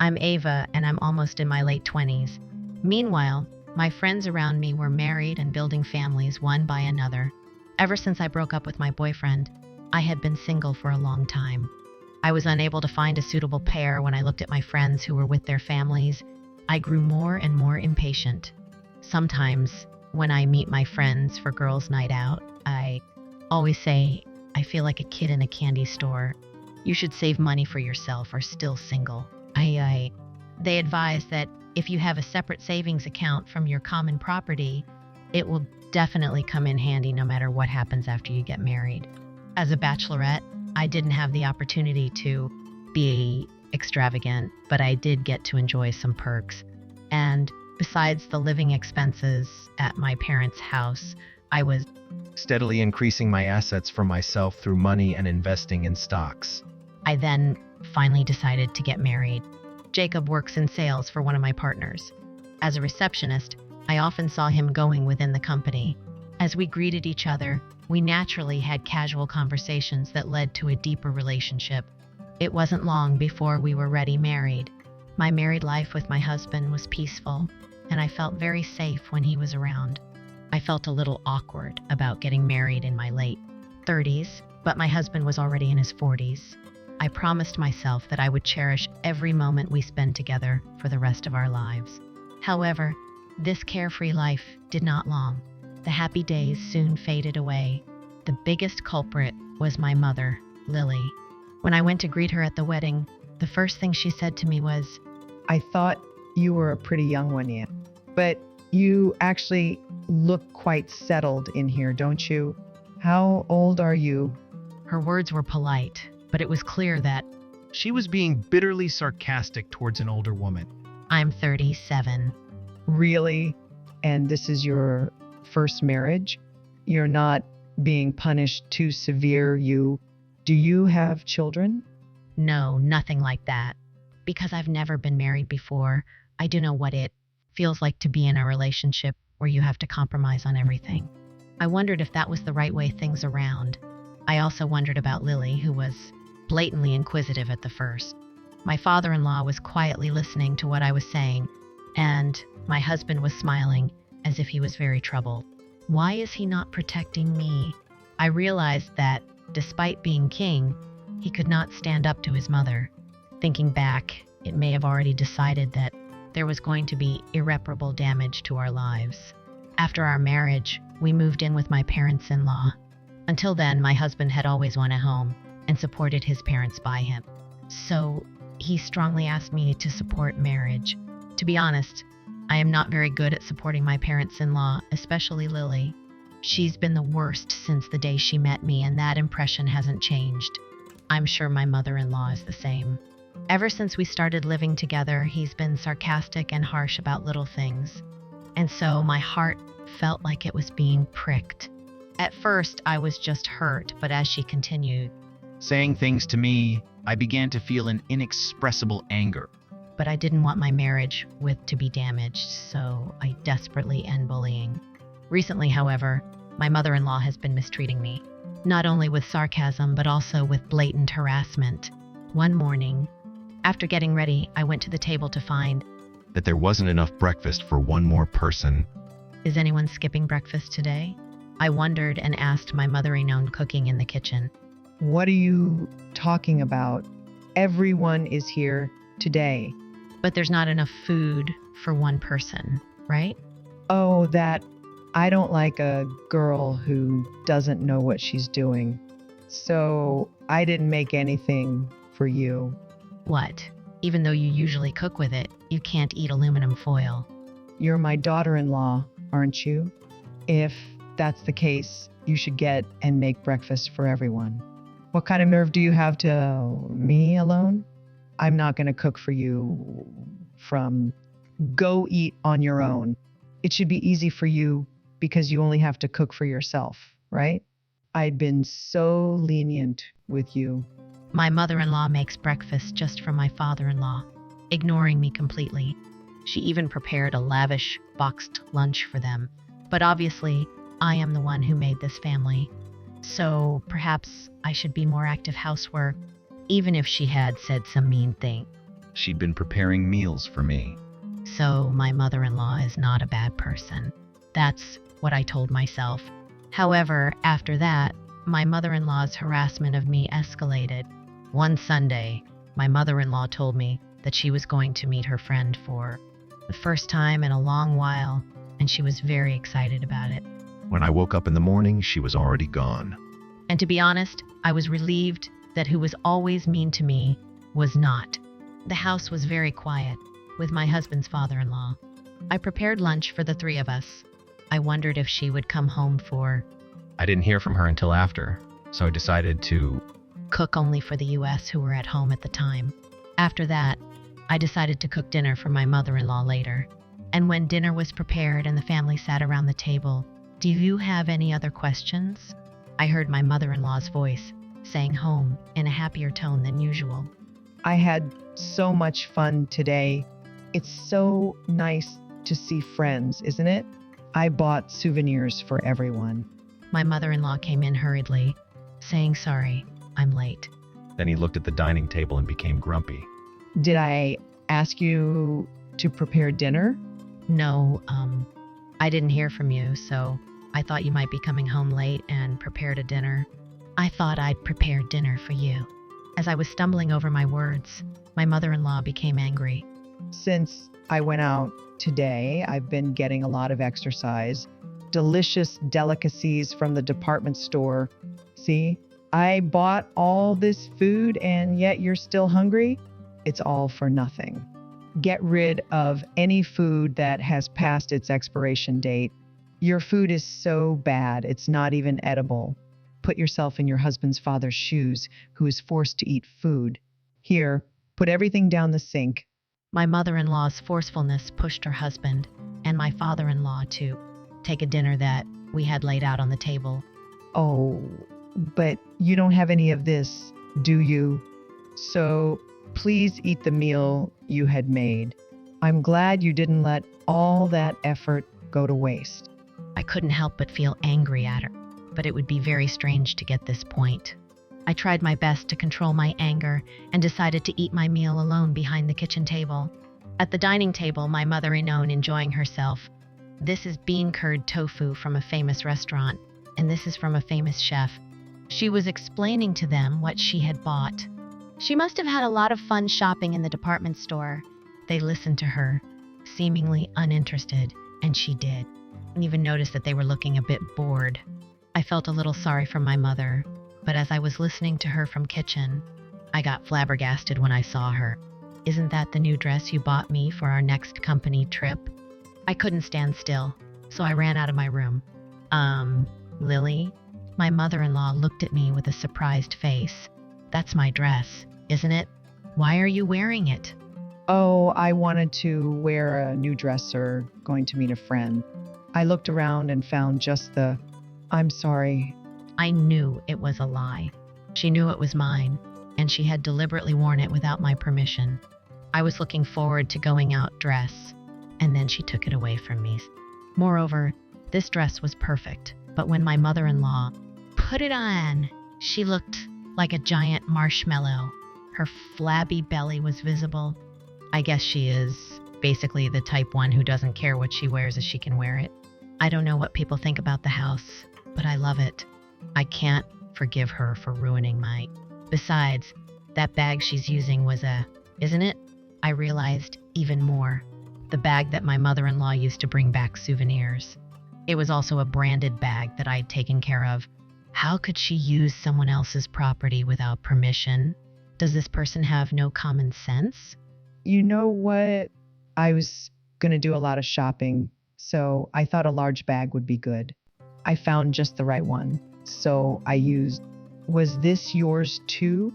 I'm Ava, and I'm almost in my late 20s. Meanwhile, my friends around me were married and building families one by another. Ever since I broke up with my boyfriend, I had been single for a long time. I was unable to find a suitable pair. When I looked at my friends who were with their families, I grew more and more impatient. Sometimes, when I meet my friends for girls' night out, I always say, I feel like a kid in a candy store. You should save money for yourself or still single. They advise that if you have a separate savings account from your common property, it will definitely come in handy no matter what happens after you get married. As a bachelorette, I didn't have the opportunity to be extravagant, but I did get to enjoy some perks. And besides the living expenses at my parents' house, I was steadily increasing my assets for myself through money and investing in stocks. I then finally decided to get married. Jacob works in sales for one of my partners. As a receptionist, I often saw him going within the company. As we greeted each other, we naturally had casual conversations that led to a deeper relationship. It wasn't long before we were ready married. My married life with my husband was peaceful, and I felt very safe when he was around. I felt a little awkward about getting married in my late 30s, but my husband was already in his 40s. I promised myself that I would cherish every moment we spend together for the rest of our lives. However, this carefree life did not long. The happy days soon faded away. The biggest culprit was my mother, Lily. When I went to greet her at the wedding, the first thing she said to me was, I thought you were a pretty young one yet, but you actually look quite settled in here, don't you? How old are you? Her words were polite, but it was clear that She was being bitterly sarcastic towards an older woman. I'm 37. Really? And this is your first marriage? You're not being punished too severe, Do you have children? No, nothing like that. Because I've never been married before, I do know what it feels like to be in a relationship where you have to compromise on everything. I wondered if that was the right way things around. I also wondered about Lily, who was blatantly inquisitive at the first. My father-in-law was quietly listening to what I was saying, and my husband was smiling as if he was very troubled. Why is he not protecting me? I realized that, despite being king, he could not stand up to his mother. Thinking back, it may have already decided that there was going to be irreparable damage to our lives. After our marriage, we moved in with my parents-in-law. Until then, my husband had always won a home and supported his parents by him. So he strongly asked me to support marriage. To be honest, I am not very good at supporting my parents-in-law, especially Lily. She's been the worst since the day she met me, and that impression hasn't changed. I'm sure my mother-in-law is the same. Ever since we started living together, he's been sarcastic and harsh about little things. And so my heart felt like it was being pricked. At first, I was just hurt, but as she continued, Saying things to me, I began to feel an inexpressible anger. but I didn't want my marriage to be damaged, so I desperately end bullying. Recently, however, my mother-in-law has been mistreating me, not only with sarcasm, but also with blatant harassment. One morning, after getting ready, I went to the table to find, That there wasn't enough breakfast for one more person. is anyone skipping breakfast today? I wondered and asked my mother-in-law cooking in the kitchen. What are you talking about? Everyone is here today. But there's not enough food for one person, right? Oh, that I don't like a girl who doesn't know what she's doing. So I didn't make anything for you. What? Even though you usually cook with it, you can't eat aluminum foil. You're my daughter-in-law, aren't you? If that's the case, you should get and make breakfast for everyone. What kind of nerve do you have to me alone? I'm not going to cook for you from go eat on your own. It should be easy for you because you only have to cook for yourself, right? I'd been so lenient with you. My mother-in-law makes breakfast just for my father-in-law, ignoring me completely. She even prepared a lavish boxed lunch for them. But obviously, I am the one who made this family. So perhaps I should be more active housework, even if she had said some mean thing. She'd been preparing meals for me. So my mother-in-law is not a bad person. That's what I told myself. However, after that, my mother-in-law's harassment of me escalated. One Sunday, my mother-in-law told me that she was going to meet her friend for the first time in a long while, and she was very excited about it. When I woke up in the morning, she was already gone. And to be honest, I was relieved that who was always mean to me was not. The house was very quiet, with my husband's father-in-law. I prepared lunch for the three of us. I wondered if she would come home for I didn't hear from her until after, so I decided to cook only for the US who were at home at the time. After that, I decided to cook dinner for my mother-in-law later. And when dinner was prepared and the family sat around the table, "Do you have any other questions?" I heard my mother-in-law's voice saying home in a happier tone than usual. I had so much fun today. It's so nice to see friends, isn't it? I bought souvenirs for everyone. My mother-in-law came in hurriedly, saying, "Sorry, I'm late." Then he looked at the dining table and became grumpy. Did I ask you to prepare dinner? No, I didn't hear from you, so I thought you might be coming home late and prepared a dinner. I thought I'd prepared dinner for you. As I was stumbling over my words, my mother-in-law became angry. Since I went out today, I've been getting a lot of exercise. Delicious delicacies from the department store. See, I bought all this food and yet you're still hungry? It's all for nothing. Get rid of any food that has passed its expiration date. Your food is so bad, it's not even edible. Put yourself in your husband's father's shoes, who is forced to eat food. Here, put everything down the sink. My mother-in-law's forcefulness pushed her husband and my father-in-law to take a dinner that we had laid out on the table. Oh, but you don't have any of this, do you? So please eat the meal you had made. I'm glad you didn't let all that effort go to waste. I couldn't help but feel angry at her, but it would be very strange to get this point. I tried my best to control my anger and decided to eat my meal alone behind the kitchen table. At the dining table, my mother-in-law enjoying herself. This is bean curd tofu from a famous restaurant, and this is from a famous chef. She was explaining to them what she had bought. She must have had a lot of fun shopping in the department store. They listened to her, seemingly uninterested, and she did. And even noticed that they were looking a bit bored. I felt a little sorry for my mother, but as I was listening to her from kitchen, I got flabbergasted when I saw her. "Isn't that the new dress you bought me for our next company trip?" I couldn't stand still, so I ran out of my room. Lily?" My mother-in-law looked at me with a surprised face. "That's my dress, isn't it? Why are you wearing it?" Oh, I wanted to wear a new dress or going to meet a friend. I looked around and found just the, "I'm sorry." I knew it was a lie. She knew it was mine, and she had deliberately worn it without my permission. I was looking forward to going out dressed, and then she took it away from me. Moreover, this dress was perfect, but when my mother-in-law put it on, she looked like a giant marshmallow. Her flabby belly was visible. I guess she is basically the type one who doesn't care what she wears as she can wear it. I don't know what people think about the house, but I love it. I can't forgive her for ruining my... Besides, that bag she's using was isn't it? I realized even more. The bag that my mother-in-law used to bring back souvenirs. It was also a branded bag that I'd taken care of. How could she use someone else's property without permission? Does this person have no common sense? You know what? I was going to do a lot of shopping, so I thought a large bag would be good. I found just the right one, so I used. Was this yours too?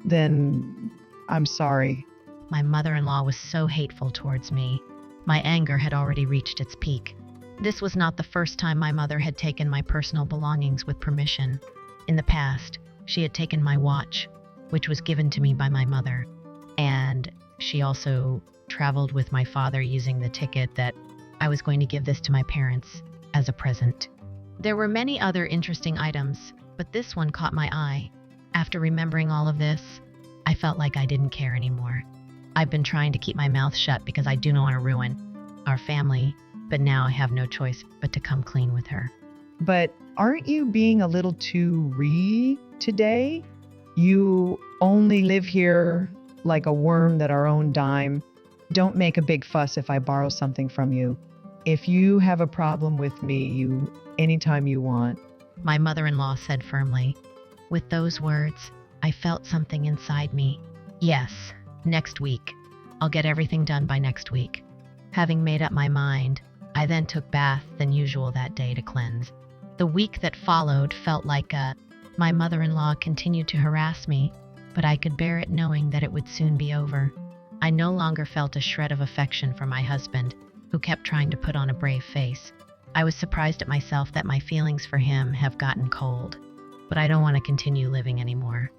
Then I'm sorry. My mother-in-law was so hateful towards me. My anger had already reached its peak. This was not the first time my mother had taken my personal belongings with permission. In the past, she had taken my watch, which was given to me by my mother, and she also traveled with my father using the ticket that I was going to give this to my parents as a present. There were many other interesting items, but this one caught my eye. After remembering all of this, I felt like I didn't care anymore. I've been trying to keep my mouth shut because I do not want to ruin our family, but now I have no choice but to come clean with her. But aren't you being a little too today? You only live here like a worm that our own dime. Don't make a big fuss if I borrow something from you. If you have a problem with me, anytime you want. My mother-in-law said firmly. With those words, I felt something inside me. Yes, next week. I'll get everything done by next week. Having made up my mind, I then took bath than usual that day to cleanse. The week that followed felt like my mother-in-law continued to harass me, but I could bear it knowing that it would soon be over. I no longer felt a shred of affection for my husband, who kept trying to put on a brave face. I was surprised at myself that my feelings for him have gotten cold, but I don't want to continue living anymore.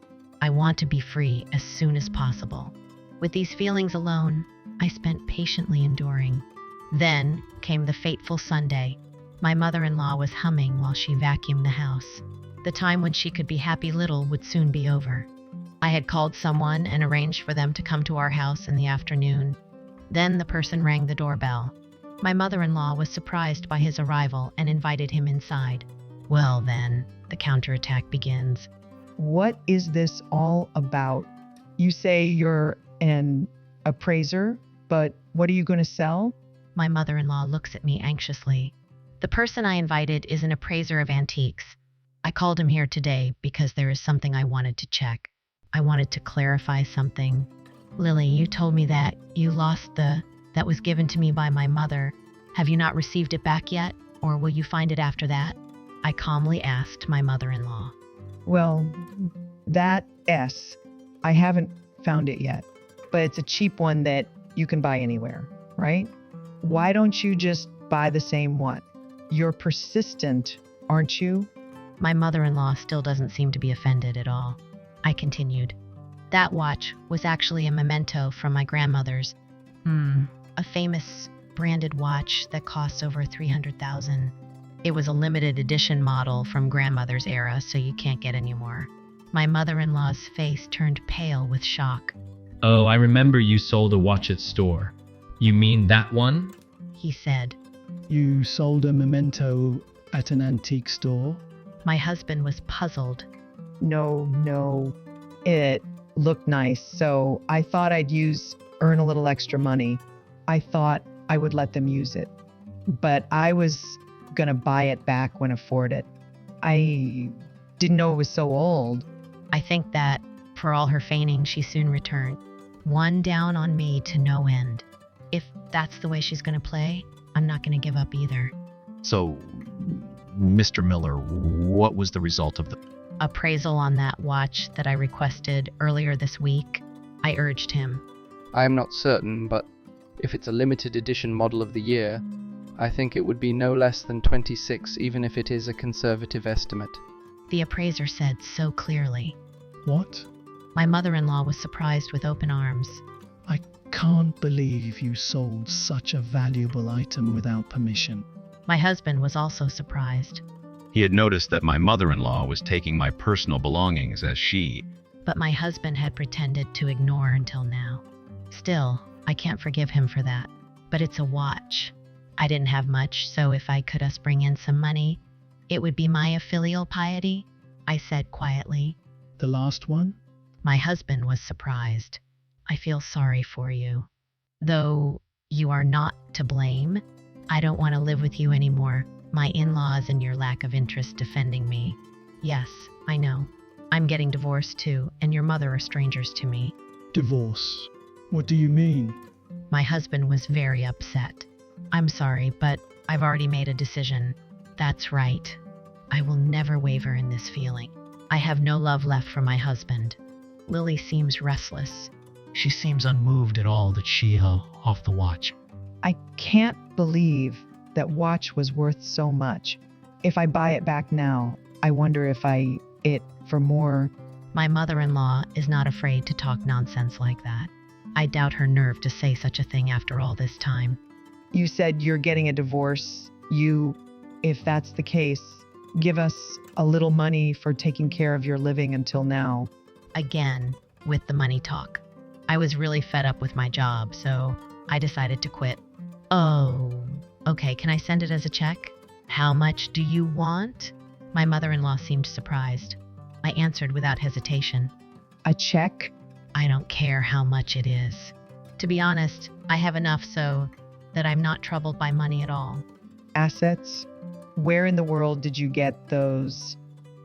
I want to be free as soon as possible. With these feelings alone, I spent patiently enduring. Then came the fateful Sunday. My mother-in-law was humming while she vacuumed the house. The time when she could be happy little would soon be over. I had called someone and arranged for them to come to our house in the afternoon. Then the person rang the doorbell. My mother-in-law was surprised by his arrival and invited him inside. Well then, the counterattack begins. What is this all about? You say you're an appraiser, but what are you going to sell? My mother-in-law looks at me anxiously. The person I invited is an appraiser of antiques. I called him here today because there is something I wanted to check. I wanted to clarify something. Lily, you told me that you lost that was given to me by my mother. Have you not received it back yet, or will you find it after that? I calmly asked my mother-in-law. Well, I haven't found it yet, but it's a cheap one that you can buy anywhere, right? Why don't you just buy the same one? You're persistent, aren't you? My mother-in-law still doesn't seem to be offended at all. I continued. That watch was actually a memento from my grandmother's. A famous branded watch that costs over $300,000. It was a limited edition model from grandmother's era, so you can't get any more. My mother-in-law's face turned pale with shock. Oh, I remember you sold a watch at store. You mean that one? He said. You sold a memento at an antique store? My husband was puzzled. No. It looked nice, so I thought I'd earn a little extra money. I thought I would let them use it, but I was going to buy it back when afforded. I didn't know it was so old. I think that, for all her feigning, she soon returned. One down on me to no end. If that's the way she's going to play, I'm not going to give up either. So, Mr. Miller, what was the result of the appraisal on that watch that I requested earlier this week? I urged him. I am not certain, but if it's a limited edition model of the year, I think it would be no less than 26, even if it is a conservative estimate. The appraiser said so clearly. What? My mother-in-law was surprised with open arms. I can't believe you sold such a valuable item without permission. My husband was also surprised. He had noticed that my mother-in-law was taking my personal belongings as she. But my husband had pretended to ignore until now. Still, I can't forgive him for that. But it's a watch. I didn't have much, so if I could bring in some money, it would be my filial piety, I said quietly. The last one? My husband was surprised. I feel sorry for you. Though you are not to blame, I don't want to live with you anymore. My in-laws and your lack of interest defending me. Yes, I know. I'm getting divorced too, and your mother are strangers to me. Divorce? What do you mean? My husband was very upset. I'm sorry, but I've already made a decision. That's right. I will never waver in this feeling. I have no love left for my husband. Lily seems restless. She seems unmoved at all that she off the watch. I can't believe that watch was worth so much. If I buy it back now, I wonder if it for more. My mother-in-law is not afraid to talk nonsense like that. I doubt her nerve to say such a thing after all this time. You said you're getting a divorce. If that's the case, give us a little money for taking care of your living until now. Again, with the money talk. I was really fed up with my job, so I decided to quit. Oh, okay, can I send it as a check? How much do you want? My mother-in-law seemed surprised. I answered without hesitation. A check? I don't care how much it is. To be honest, I have enough so that I'm not troubled by money at all. Assets? Where in the world did you get those?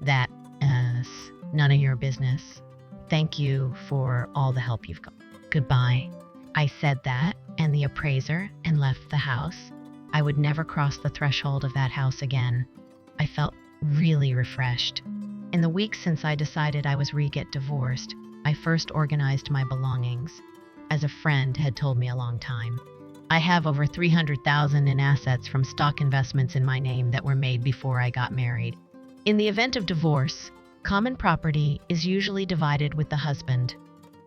That is none of your business. Thank you for all the help you've got. Goodbye. I said that and the appraiser and left the house. I would never cross the threshold of that house again. I felt really refreshed. In the weeks since I decided I was get divorced, I first organized my belongings, as a friend had told me a long time. I have over $300,000 in assets from stock investments in my name that were made before I got married. In the event of divorce, common property is usually divided with the husband.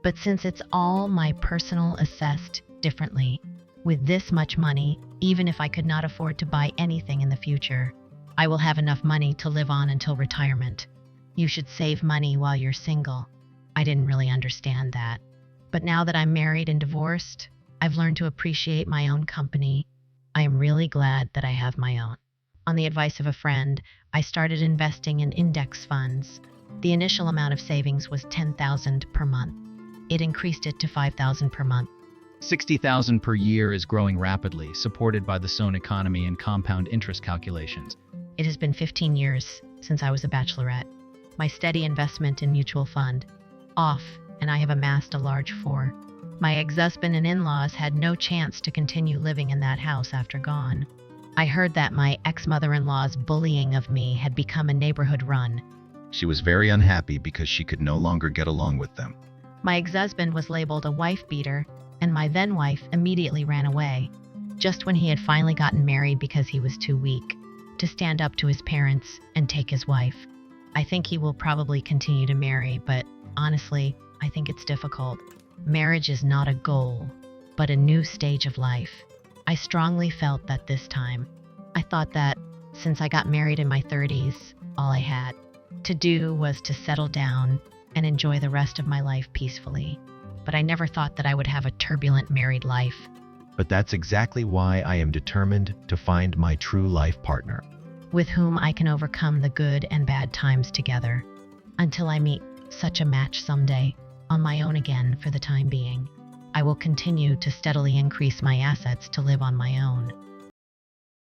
But since it's all my personal assessed differently, with this much money, even if I could not afford to buy anything in the future, I will have enough money to live on until retirement. You should save money while you're single. I didn't really understand that. But now that I'm married and divorced, I've learned to appreciate my own company. I am really glad that I have my own. On the advice of a friend, I started investing in index funds. The initial amount of savings was $10,000 per month. It increased it to $5,000 per month. $60,000 per year is growing rapidly, supported by the sown economy and compound interest calculations. It has been 15 years since I was a bachelorette. My steady investment in mutual fund off, and I have amassed a large four. My ex-husband and in-laws had no chance to continue living in that house after gone. I heard that my ex-mother-in-law's bullying of me had become a neighborhood run. She was very unhappy because she could no longer get along with them. My ex-husband was labeled a wife beater, and my then-wife immediately ran away, just when he had finally gotten married because he was too weak to stand up to his parents and take his wife. I think he will probably continue to marry, but honestly, I think it's difficult. Marriage is not a goal, but a new stage of life. I strongly felt that this time. I thought that since I got married in my 30s, all I had to do was to settle down and enjoy the rest of my life peacefully. But I never thought that I would have a turbulent married life. But that's exactly why I am determined to find my true life partner, with whom I can overcome the good and bad times together, until I meet such a match someday, on my own again for the time being. I will continue to steadily increase my assets to live on my own.